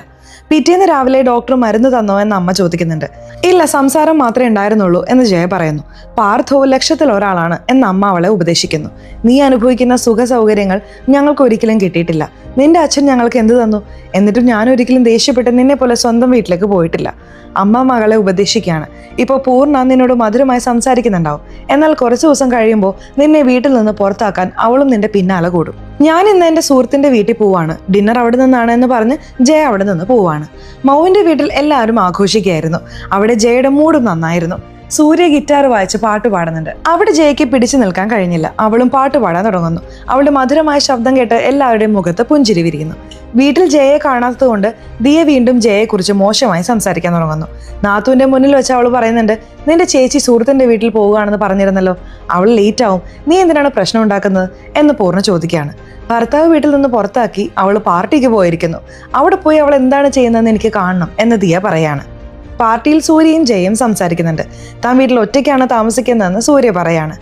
പിറ്റേന്ന് രാവിലെ ഡോക്ടർ മരുന്ന് തന്നോ എന്ന് അമ്മ ചോദിക്കുന്നുണ്ട്. ഇല്ല, സംസാരം മാത്രമേ ഉണ്ടായിരുന്നുള്ളൂ എന്ന് ജയ പറയുന്നു. പാർത്ഥോ ലക്ഷത്തിൽ ഒരാളാണ് എന്ന് അമ്മ അവളെ ഉപദേശിക്കുന്നു. നീ അനുഭവിക്കുന്ന സുഖ സൗകര്യങ്ങൾ ഞങ്ങൾക്ക് ഒരിക്കലും കിട്ടിയിട്ടില്ല. നിന്റെ അച്ഛൻ ഞങ്ങൾക്ക് എന്ത് തന്നു? എന്നിട്ടും ഞാൻ ഒരിക്കലും ദേഷ്യപ്പെട്ട് നിന്നെ പോലെ സ്വന്തം വീട്ടിലേക്ക് പോയിട്ടില്ല. അമ്മ മകളെ ഉപദേശിക്കുകയാണ്. ഇപ്പോൾ പൂർണ്ണ നിന്നോട് മധുരമായി സംസാരിക്കുന്നുണ്ടാവും, എന്നാൽ കുറച്ച് ദിവസം കഴിയുമ്പോൾ നിന്നെ വീട്ടിൽ നിന്ന് പുറത്താക്കാൻ അവളും നിന്റെ പിന്നാലെ കൂടും. ഞാൻ ഇന്ന് എൻ്റെ സുഹൃത്തിൻ്റെ വീട്ടിൽ പോവാണ്, ഡിന്നർ അവിടെ നിന്നാണ് എന്ന് പറഞ്ഞ് ജയ അവിടെ നിന്ന് പോവാണ്. മൗവിൻ്റെ വീട്ടിൽ എല്ലാവരും ആഘോഷിക്കുകയായിരുന്നു. അവിടെ ജയയുടെ മൂഡും നന്നായിരുന്നു. സൂര്യ ഗിറ്റാർ വായിച്ച് പാട്ട് പാടുന്നുണ്ട്. അവിടെ ജയയ്ക്ക് പിടിച്ചു നിൽക്കാൻ കഴിഞ്ഞില്ല. അവളും പാട്ട് പാടാൻ തുടങ്ങുന്നു. അവളുടെ മധുരമായ ശബ്ദം കേട്ട് എല്ലാവരുടെയും മുഖത്ത് പുഞ്ചിരി വിരിയുന്നു. വീട്ടിൽ ജയയെ കാണാത്തതുകൊണ്ട് ദിയ വീണ്ടും ജയയെക്കുറിച്ച് മോശമായി സംസാരിക്കാൻ തുടങ്ങുന്നു. നാത്തുവിന്റെ മുന്നിൽ വെച്ച് അവൾ പറയുന്നുണ്ട്, നിന്റെ ചേച്ചി സുഹൃത്തിന്റെ വീട്ടിൽ പോവുകയാണെന്ന് പറഞ്ഞിരുന്നല്ലോ, അവൾ ലേറ്റ് ആവും, നീ എന്തിനാണ് പ്രശ്നം ഉണ്ടാക്കുന്നത് എന്ന് പൂർണ്ണ ചോദിക്കുകയാണ്. ഭർത്താവ് വീട്ടിൽ നിന്ന് പുറത്താക്കി അവൾ പാർട്ടിക്ക് പോയിരിക്കുന്നു. അവിടെ പോയി അവൾ എന്താണ് ചെയ്യുന്നതെന്ന് എനിക്ക് കാണണം എന്ന് ദിയ പറയാണ്. പാർട്ടിയിൽ സൂര്യയും ജയയും സംസാരിക്കുന്നുണ്ട്. താൻ വീട്ടിൽ ഒറ്റയ്ക്കാണ് താമസിക്കുന്നതെന്ന് സൂര്യ പറയാണ്.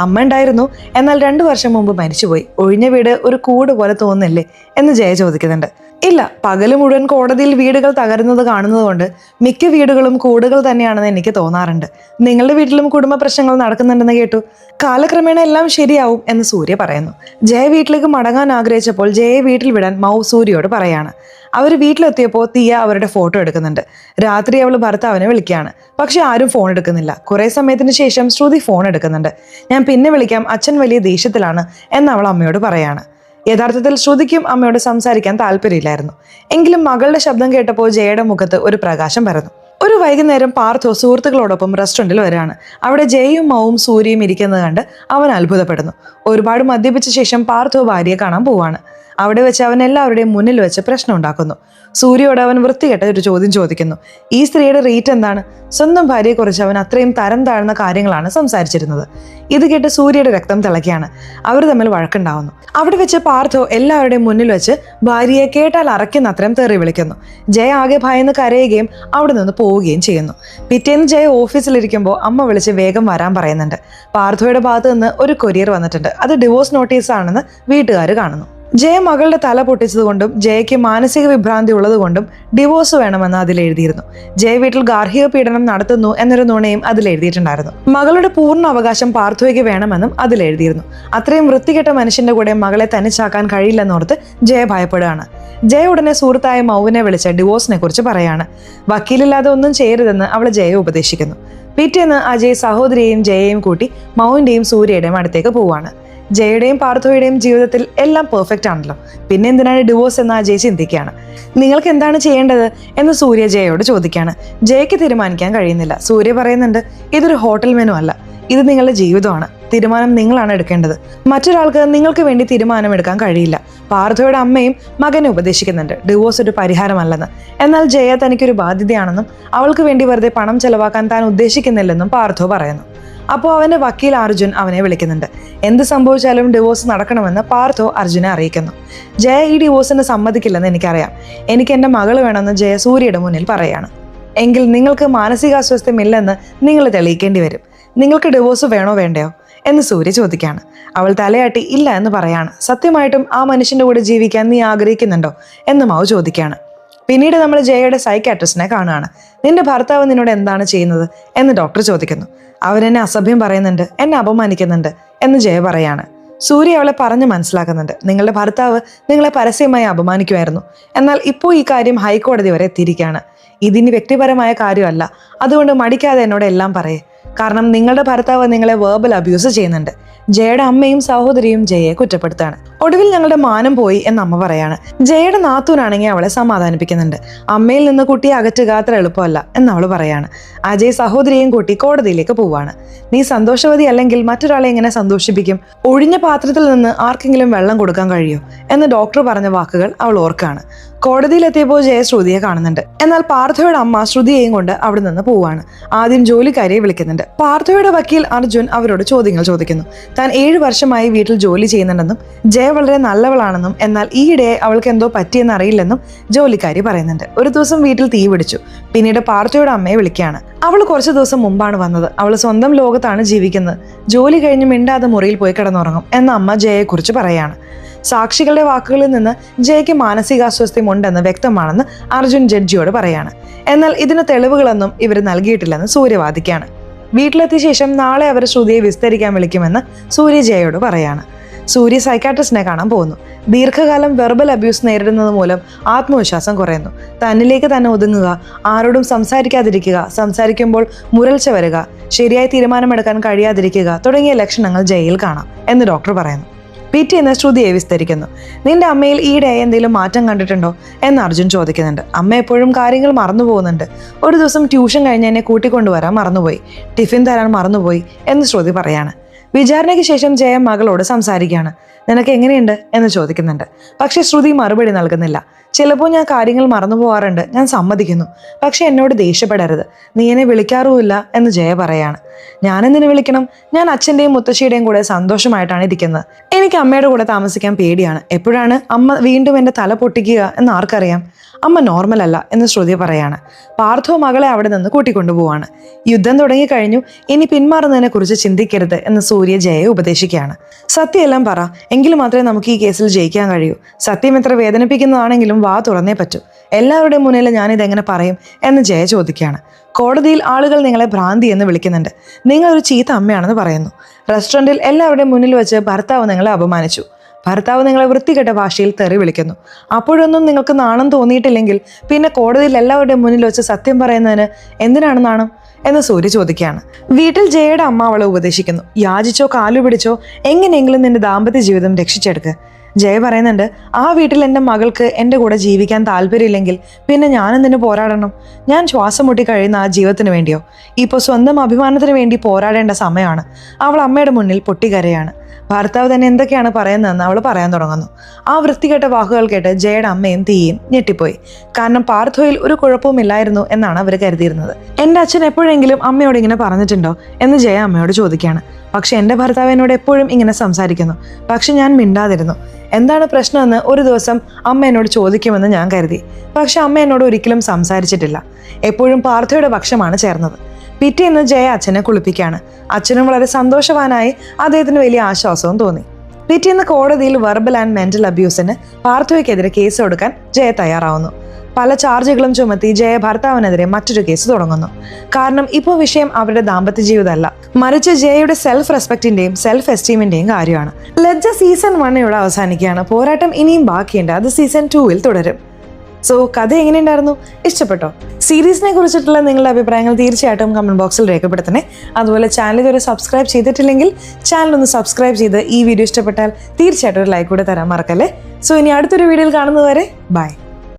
അമ്മ ഉണ്ടായിരുന്നു, എന്നാൽ 2 വർഷം മുമ്പ് മരിച്ചുപോയി. ഒഴിഞ്ഞ വീട് ഒരു കൂട് പോലെ തോന്നില്ലേ എന്ന് ജയ ചോദിക്കുന്നുണ്ട്. ഇല്ല, പകല് മുഴുവൻ കോടതിയിൽ വീടുകൾ തകരുന്നത് കാണുന്നത് കൊണ്ട് മിക്ക വീടുകളും കൂടുകൾ തന്നെയാണെന്ന് എനിക്ക് തോന്നാറുണ്ട്. നിങ്ങളുടെ വീട്ടിലും കുടുംബ പ്രശ്നങ്ങൾ നടക്കുന്നുണ്ടെന്ന് കേട്ടു. കാലക്രമേണ എല്ലാം ശരിയാവും എന്ന് സൂര്യ പറയുന്നു. ജയ വീട്ടിലേക്ക് മടങ്ങാൻ ആഗ്രഹിച്ചപ്പോൾ ജയയെ വീട്ടിൽ വിടാൻ മൗ സൂര്യയോട് പറയാണ്. അവർ വീട്ടിലെത്തിയപ്പോൾ തിയ അവരുടെ ഫോട്ടോ എടുക്കുന്നുണ്ട്. രാത്രി അവൾ ഭർത്താവിനെ വിളിക്കുകയാണ്, പക്ഷെ ആരും ഫോൺ എടുക്കുന്നില്ല. കുറെ സമയത്തിന് ശേഷം ശ്രുതി ഫോൺ എടുക്കുന്നുണ്ട്. ഞാൻ പിന്നെ വിളിക്കാം, അച്ഛൻ വലിയ ദേഷ്യത്തിലാണ് എന്ന് അവൾ അമ്മയോട് പറയാണ്. യഥാർത്ഥത്തിൽ ശ്രുതിക്കും അമ്മയോട് സംസാരിക്കാൻ താല്പര്യമില്ലായിരുന്നു. എങ്കിലും മകളുടെ ശബ്ദം കേട്ടപ്പോൾ ജയയുടെ മുഖത്ത് ഒരു പ്രകാശം പരന്നു. ഒരു വൈകുന്നേരം പാർത്ഥോ സുഹൃത്തുക്കളോടൊപ്പം റെസ്റ്റോറൻറ്റിൽ വരികയാണ്. അവിടെ ജയയും മൗവും സൂര്യയും ഇരിക്കുന്നത് കണ്ട് അവൻ അത്ഭുതപ്പെടുന്നു. ഒരുപാട് മദ്യപിച്ച ശേഷം പാർത്ഥോ ഭാര്യയെ കാണാൻ പോവാണ്. അവിടെ വെച്ച് അവൻ എല്ലാവരുടെയും മുന്നിൽ വെച്ച് പ്രശ്നം ഉണ്ടാക്കുന്നു. സൂര്യയോട് അവൻ വൃത്തികെട്ട ഒരു ചോദ്യം ചോദിക്കുന്നു. ഈ സ്ത്രീയുടെ റേറ്റ് എന്താണ്? സ്വന്തം ഭാര്യയെക്കുറിച്ച് അവൻ അത്രയും തരം താഴ്ന്ന കാര്യങ്ങളാണ് സംസാരിച്ചിരുന്നത്. ഇത് കേട്ട് സൂര്യയുടെ രക്തം തിളയ്ക്കുകയാണ്. അവർ തമ്മിൽ വഴക്കുണ്ടാവുന്നു. അവിടെ വെച്ച് പാർത്ഥോ എല്ലാവരുടെയും മുന്നിൽ വെച്ച് ഭാര്യയെ കേട്ടാൽ അറയ്ക്കുന്ന അത്രയും തെറി വിളിക്കുന്നു. ജയ ആകെ ഭയന്ന് കരയുകയും അവിടെ നിന്ന് പോവുകയും ചെയ്യുന്നു. പിറ്റേന്ന് ജയ ഓഫീസിലിരിക്കുമ്പോൾ അമ്മ വിളിച്ച് വേഗം വരാൻ പറയുന്നുണ്ട്. പാർത്ഥോയുടെ ഭാഗത്ത് നിന്ന് ഒരു കൊറിയർ വന്നിട്ടുണ്ട്. അത് ഡിവോഴ്സ് നോട്ടീസ് ആണെന്ന് വീട്ടുകാർ കാണുന്നു. ജയ മകളുടെ തല പൊട്ടിച്ചതുകൊണ്ടും ജയയ്ക്ക് മാനസിക വിഭ്രാന്തി ഉള്ളതുകൊണ്ടും ഡിവോഴ്സ് വേണമെന്ന് അതിൽ എഴുതിയിരുന്നു. ജയ വീട്ടിൽ ഗാർഹിക പീഡനം നടത്തുന്നു എന്നൊരു നുണയും അതിൽ എഴുതിയിട്ടുണ്ടായിരുന്നു. മകളുടെ പൂർണ്ണ അവകാശം പാർത്ഥോയ്ക്ക് വേണമെന്നും അതിൽ എഴുതിയിരുന്നു. അത്രയും വൃത്തികെട്ട മനുഷ്യന്റെ കൂടെ മകളെ തനിച്ചാക്കാൻ കഴിയില്ലെന്നോർത്ത് ജയ ഭയപ്പെടുകയാണ്. ജയ ഉടനെ സുഹൃത്തായ മൗവിനെ വിളിച്ച് ഡിവോഴ്സിനെ കുറിച്ച് പറയാണ്. വക്കീലില്ലാതെ ഒന്നും ചെയ്യരുതെന്ന് അവൾ ജയയെ ഉപദേശിക്കുന്നു. പിറ്റേന്ന് അജയ് സഹോദരിയെയും ജയയെയും കൂട്ടി മൗവിന്റെയും സൂര്യയുടെയും അടുത്തേക്ക് പോവാണ്. ജയയുടെയും പാർത്ഥോയുടെയും ജീവിതത്തിൽ എല്ലാം പെർഫെക്റ്റ് ആണല്ലോ, പിന്നെ എന്തിനാണ് ഡിവോഴ്സ് എന്ന് അജയ് ചിന്തിക്കുകയാണ്. നിങ്ങൾക്ക് എന്താണ് ചെയ്യേണ്ടത് എന്ന് സൂര്യ ജയയോട് ചോദിക്കുകയാണ്. ജയയ്ക്ക് തീരുമാനിക്കാൻ കഴിയുന്നില്ല. സൂര്യ പറയുന്നുണ്ട്, ഇതൊരു ഹോട്ടൽ മെനു അല്ല, ഇത് നിങ്ങളുടെ ജീവിതമാണ്. തീരുമാനം നിങ്ങളാണ് എടുക്കേണ്ടത്. മറ്റൊരാൾക്ക് നിങ്ങൾക്ക് വേണ്ടി തീരുമാനമെടുക്കാൻ കഴിയില്ല. പാർത്ഥോയുടെ അമ്മയും മകനെ ഉപദേശിക്കുന്നുണ്ട് ഡിവോഴ്സ് ഒരു പരിഹാരമല്ലെന്ന്. എന്നാൽ ജയ തനിക്കൊരു ബാധ്യതയാണെന്നും അവൾക്ക് വേണ്ടി വെറുതെ പണം ചെലവാക്കാൻ താൻ ഉദ്ദേശിക്കുന്നില്ലെന്നും പാർത്ഥോ പറയുന്നു. അപ്പോൾ അവൻ്റെ വക്കീൽ അർജുൻ അവനെ വിളിക്കുന്നുണ്ട്. എന്ത് സംഭവിച്ചാലും ഡിവോഴ്സ് നടക്കണമെന്ന് പാർത്ഥോ അർജുനെ അറിയിക്കുന്നു. ജയ ഈ ഡിവോഴ്സിന് സമ്മതിക്കില്ലെന്ന് എനിക്കറിയാം. എനിക്ക് എൻ്റെ മകൾ വേണമെന്ന് ജയ സൂര്യയുടെ മുന്നിൽ പറയുകയാണ്. എങ്കിൽ നിങ്ങൾക്ക് മാനസികാസ്വാസ്ഥ്യമില്ലെന്ന് നിങ്ങൾ തെളിയിക്കേണ്ടി വരും. നിങ്ങൾക്ക് ഡിവോഴ്സ് വേണോ വേണ്ടയോ എന്ന് സൂര്യ ചോദിക്കുകയാണ്. അവൾ തലയാട്ടി ഇല്ല എന്ന് പറയാണ്. സത്യമായിട്ടും ആ മനുഷ്യൻ്റെ കൂടെ ജീവിക്കാൻ നീ ആഗ്രഹിക്കുന്നുണ്ടോ എന്ന് മാവ് ചോദിക്കുകയാണ്. പിന്നീട് നമ്മൾ ജയയുടെ സൈക്കാട്രിസ്റ്റിനെ കാണുകയാണ്. നിന്റെ ഭർത്താവ് നിന്നോട് എന്താണ് ചെയ്യുന്നത് എന്ന് ഡോക്ടർ ചോദിക്കുന്നു. അവരെന്നെ അസഭ്യം പറയുന്നുണ്ട്, എന്നെ അപമാനിക്കുന്നുണ്ട് എന്ന് ജയ പറയാണ്. സൂര്യ അവളെ പറഞ്ഞ് മനസ്സിലാക്കുന്നുണ്ട്. നിങ്ങളുടെ ഭർത്താവ് നിങ്ങളെ പരസ്യമായി അപമാനിക്കുമായിരുന്നു. എന്നാൽ ഇപ്പോൾ ഈ കാര്യം ഹൈക്കോടതി വരെ എത്തിയിരിക്കുകയാണ്. ഇതിന് വ്യക്തിപരമായ കാര്യമല്ല. അതുകൊണ്ട് മടിക്കാതെ എന്നോട് എല്ലാം പറയേ. കാരണം നിങ്ങളുടെ ഭർത്താവ് നിങ്ങളെ വേർബൽ അബ്യൂസ് ചെയ്യുന്നുണ്ട്. ജയയുടെ അമ്മയും സഹോദരിയും ജയയെ കുറ്റപ്പെടുത്താണ്. ഒടുവിൽ ഞങ്ങളുടെ മാനം പോയി എന്ന് അമ്മ പറയാണ്. ജയയുടെ നാത്തൂനാണെങ്കിൽ അവളെ സമാധാനിപ്പിക്കുന്നുണ്ട്. അമ്മയിൽ നിന്ന് കുട്ടിയെ അകറ്റുക അത്ര എളുപ്പമല്ല എന്ന് അവൾ പറയാണ്. അജയ് സഹോദരിയെയും കൂട്ടി കോടതിയിലേക്ക് പോവാണ്. നീ സന്തോഷവതി അല്ലെങ്കിൽ മറ്റൊരാളെ എങ്ങനെ സന്തോഷിപ്പിക്കും? ഒഴിഞ്ഞ പാത്രത്തിൽ നിന്ന് ആർക്കെങ്കിലും വെള്ളം കൊടുക്കാൻ കഴിയോ എന്ന് ഡോക്ടർ പറഞ്ഞ വാക്കുകൾ അവൾ ഓർക്കാണ്. കോടതിയിലെത്തിയപ്പോൾ ജയ ശ്രുതിയെ കാണുന്നുണ്ട്. എന്നാൽ പാർത്ഥയുടെ അമ്മ ശ്രുതിയെയും കൊണ്ട് അവിടെ നിന്ന് പോവാണ്. ആദ്യം ജോലിക്കാരിയെ വിളിക്കുന്നുണ്ട്. പാർത്ഥയുടെ വക്കീൽ അർജുൻ അവരോട് ചോദ്യങ്ങൾ ചോദിക്കുന്നു. താൻ 7 വർഷമായി വീട്ടിൽ ജോലി ചെയ്യുന്നുണ്ടെന്നും ജയ വളരെ നല്ലവളാണെന്നും എന്നാൽ ഈയിടെ അവൾക്ക് എന്തോ പറ്റിയെന്ന് അറിയില്ലെന്നും ജോലിക്കാരി പറയുന്നുണ്ട്. ഒരു ദിവസം വീട്ടിൽ തീ പിടിച്ചു. പിന്നീട് പാർത്ഥയുടെ അമ്മയെ വിളിക്കുകയാണ്. അവൾ കുറച്ച് ദിവസം മുമ്പാണ് വന്നത്. അവൾ സ്വന്തം ലോകത്താണ് ജീവിക്കുന്നത്. ജോലി കഴിഞ്ഞ് മിണ്ടാതെ മുറിയിൽ പോയി കിടന്നുറങ്ങും എന്ന അമ്മ ജയയെക്കുറിച്ച് പറയാണ്. സാക്ഷികളുടെ വാക്കുകളിൽ നിന്ന് ജയയ്ക്ക് മാനസികാസ്വാസ്ഥ്യം ഉണ്ടെന്ന് വ്യക്തമാണെന്ന് അർജുൻ ജഡ്ജിയോട് പറയാണ്. എന്നാൽ ഇതിന് തെളിവുകളൊന്നും ഇവർ നൽകിയിട്ടില്ലെന്ന് സൂര്യ വാദിക്കുകയാണ്. വീട്ടിലെത്തിയ ശേഷം നാളെ അവർ ശ്രുതിയെ വിസ്തരിക്കാൻ വിളിക്കുമെന്ന് സൂര്യ ജയയോട് പറയാണ്. സൂര്യ സൈക്കാട്രിസ്റ്റിനെ കാണാൻ പോകുന്നു. ദീർഘകാലം വെർബൽ അബ്യൂസ് നേരിടുന്നത് മൂലം ആത്മവിശ്വാസം കുറയുന്നു. തന്നിലേക്ക് തന്നെ ഒതുങ്ങുക, ആരോടും സംസാരിക്കാതിരിക്കുക, സംസാരിക്കുമ്പോൾ മുരൾച്ച വരിക, ശരിയായ തീരുമാനമെടുക്കാൻ കഴിയാതിരിക്കുക തുടങ്ങിയ ലക്ഷണങ്ങൾ ജയയിൽ കാണാം എന്ന് ഡോക്ടർ പറയുന്നു. പിറ്റേന്ന് ശ്രുതിയെ വിസ്തരിക്കുന്നു. നിന്റെ അമ്മയിൽ ഈയിടെ എന്തെങ്കിലും മാറ്റം കണ്ടിട്ടുണ്ടോ എന്ന് അർജുൻ ചോദിക്കുന്നുണ്ട്. അമ്മ എപ്പോഴും കാര്യങ്ങൾ മറന്നു പോകുന്നുണ്ട്. ഒരു ദിവസം ട്യൂഷൻ കഴിഞ്ഞ് എന്നെ കൂട്ടിക്കൊണ്ടുവരാൻ മറന്നുപോയി, ടിഫിൻ തരാൻ മറന്നുപോയി എന്ന് ശ്രുതി പറയാണ്. വിചാരണയ്ക്ക് ശേഷം ജയ മകളോട് സംസാരിക്കുകയാണ്. നിനക്ക് എങ്ങനെയുണ്ട് എന്ന് ചോദിക്കുന്നുണ്ട്. പക്ഷെ ശ്രുതി മറുപടി നൽകുന്നില്ല. ചിലപ്പോൾ ഞാൻ കാര്യങ്ങൾ മറന്നു പോകാറുണ്ട്, ഞാൻ സമ്മതിക്കുന്നു. പക്ഷെ എന്നോട് ദേഷ്യപ്പെടരുത്, നീ എന്നെ വിളിക്കാറുമില്ല എന്ന് ജയ പറയാണ്. ഞാനെന്തിനു വിളിക്കണം? ഞാൻ അച്ഛൻ്റെയും മുത്തശ്ശിയുടെയും കൂടെ സന്തോഷമായിട്ടാണ് ഇരിക്കുന്നത്. എനിക്ക് അമ്മയുടെ കൂടെ താമസിക്കാൻ പേടിയാണ്. എപ്പോഴാണ് അമ്മ വീണ്ടും എൻ്റെ തല പൊട്ടിക്കുക എന്ന് ആർക്കറിയാം? അമ്മ നോർമൽ അല്ല എന്ന് ശ്രുതി പറയാണ്. പാർത്ഥോ മകളെ അവിടെ നിന്ന് കൂട്ടിക്കൊണ്ടുപോവാണ്. യുദ്ധം തുടങ്ങിക്കഴിഞ്ഞു, ഇനി പിന്മാറുന്നതിനെ കുറിച്ച് ചിന്തിക്കരുത് എന്ന് സൂര്യ ജയയെ ഉപദേശിക്കുകയാണ്. സത്യമെല്ലാം പറ, എങ്കിൽ മാത്രമേ നമുക്ക് ഈ കേസിൽ ജയിക്കാൻ കഴിയൂ. സത്യം എത്ര വേദനിപ്പിക്കുന്നതാണെങ്കിലും വാ തുറന്നേ പറ്റൂ. എല്ലാവരുടെയും മുന്നിൽ ഞാനിതെങ്ങനെ പറയും എന്ന് ജയ ചോദിക്കുകയാണ്. കോടതിയിൽ ആളുകൾ നിങ്ങളെ ഭ്രാന്തി എന്ന് വിളിക്കുന്നുണ്ട്. നിങ്ങളൊരു ചീത്ത അമ്മയാണെന്ന് പറയുന്നു. റെസ്റ്റോറൻറ്റിൽ എല്ലാവരുടെയും മുന്നിൽ വെച്ച് ഭർത്താവ് നിങ്ങളെ അപമാനിച്ചു. ഭർത്താവ് നിങ്ങളെ വൃത്തികെട്ട ഭാഷയിൽ തെറി വിളിക്കുന്നു. അപ്പോഴൊന്നും നിങ്ങൾക്ക് നാണം തോന്നിയിട്ടില്ലെങ്കിൽ പിന്നെ കോടതിയിൽ എല്ലാവരുടെയും മുന്നിൽ വെച്ച് സത്യം പറയുന്നതിന് എന്തിനാണ് നാണം എന്ന് സൂര്യ ചോദിക്കുകയാണ്. വീട്ടിൽ ജയയുടെ അമ്മ അവളെ ഉപദേശിക്കുന്നു. യാചിച്ചോ കാലു പിടിച്ചോ എങ്ങനെയെങ്കിലും നിന്റെ ദാമ്പത്യ ജീവിതം രക്ഷിച്ചെടുക്കുക. ജയ പറയുന്നുണ്ട്, ആ വീട്ടിൽ എൻ്റെ മകൾക്ക് എൻ്റെ കൂടെ ജീവിക്കാൻ താല്പര്യമില്ലെങ്കിൽ പിന്നെ ഞാനെന്തിനു പോരാടണം? ഞാൻ ശ്വാസം മുട്ടി കഴിയുന്ന ആ ജീവിതത്തിന് വേണ്ടിയോ? ഇപ്പോൾ സ്വന്തം അഭിമാനത്തിന് വേണ്ടി പോരാടേണ്ട സമയമാണ്. അവൾ അമ്മയുടെ മുന്നിൽ പൊട്ടിക്കരയാണ്. ഭർത്താവ് തന്നെ എന്തൊക്കെയാണ് പറയുന്നതെന്ന് അവൾ പറയാൻ തുടങ്ങുന്നു. ആ വൃത്തികെട്ട വാക്കുകൾ കേട്ട് ജയയുടെ അമ്മയും തീയും ഞെട്ടിപ്പോയി. കാരണം പാർത്ഥോയിൽ ഒരു കുഴപ്പവുമില്ലായിരുന്നു എന്നാണ് അവർ കരുതിയിരുന്നത്. എൻ്റെ അച്ഛൻ എപ്പോഴെങ്കിലും അമ്മയോട് ഇങ്ങനെ പറഞ്ഞിട്ടുണ്ടോ എന്ന് ജയ അമ്മയോട് ചോദിക്കുകയാണ്. പക്ഷെ എൻ്റെ ഭർത്താവ് എന്നോട് എപ്പോഴും ഇങ്ങനെ സംസാരിക്കുന്നു. പക്ഷെ ഞാൻ മിണ്ടാതിരുന്നു. എന്താണ് പ്രശ്നമെന്ന് ഒരു ദിവസം അമ്മ എന്നോട് ചോദിക്കുമെന്ന് ഞാൻ കരുതി. പക്ഷെ അമ്മ എന്നോട് ഒരിക്കലും സംസാരിച്ചിട്ടില്ല. എപ്പോഴും പാർത്ഥയുടെ പക്ഷമാണ് ചേർന്നത്. പിറ്റേന്ന് ജയ അച്ഛനെ കുളിപ്പിക്കുകയാണ്. അച്ഛനും വളരെ സന്തോഷവാനായി. അദ്ദേഹത്തിന് വലിയ ആശ്വാസവും തോന്നി. പിറ്റേന്ന് കോടതിയിൽ വെർബൽ ആൻഡ് മെന്റൽ അബ്യൂസിന് പാർത്ഥോയ്ക്കെതിരെ കേസ് കൊടുക്കാൻ ജയ തയ്യാറാവുന്നു. പല ചാർജുകളും ചുമത്തി ജയ ഭർത്താവിനെതിരെ മറ്റൊരു കേസ് തുടങ്ങുന്നു. കാരണം ഇപ്പോൾ വിഷയം അവരുടെ ദാമ്പത്യ ജീവിതമല്ല, മറിച്ച് ജയയുടെ സെൽഫ് റെസ്പെക്റ്റിന്റെയും സെൽഫ് എസ്റ്റീമിന്റെയും കാര്യമാണ്. ലജ്ജ സീസൺ 1 ഇവിടെ അവസാനിക്കുകയാണ്. പോരാട്ടം ഇനിയും ബാക്കിയുണ്ട്. അത് സീസൺ 2 തുടരും. സോ കഥ എങ്ങനെയുണ്ടായിരുന്നു? ഇഷ്ടപ്പെട്ടോ? സീരീസിനെ കുറിച്ചിട്ടുള്ള നിങ്ങളുടെ അഭിപ്രായങ്ങൾ തീർച്ചയായിട്ടും കമന്റ് ബോക്സിൽ രേഖപ്പെടുത്തണേ. അതുപോലെ ചാനൽ ഇതുവരെ സബ്സ്ക്രൈബ് ചെയ്തിട്ടില്ലെങ്കിൽ ചാനൽ ഒന്ന് സബ്സ്ക്രൈബ് ചെയ്ത് ഈ വീഡിയോ ഇഷ്ടപ്പെട്ടാൽ തീർച്ചയായിട്ടും ഒരു ലൈക്ക് കൂടെ തരാൻ മറക്കല്ലേ. സോ ഇനി അടുത്തൊരു വീഡിയോയിൽ കാണുന്നതുവരെ ബൈ.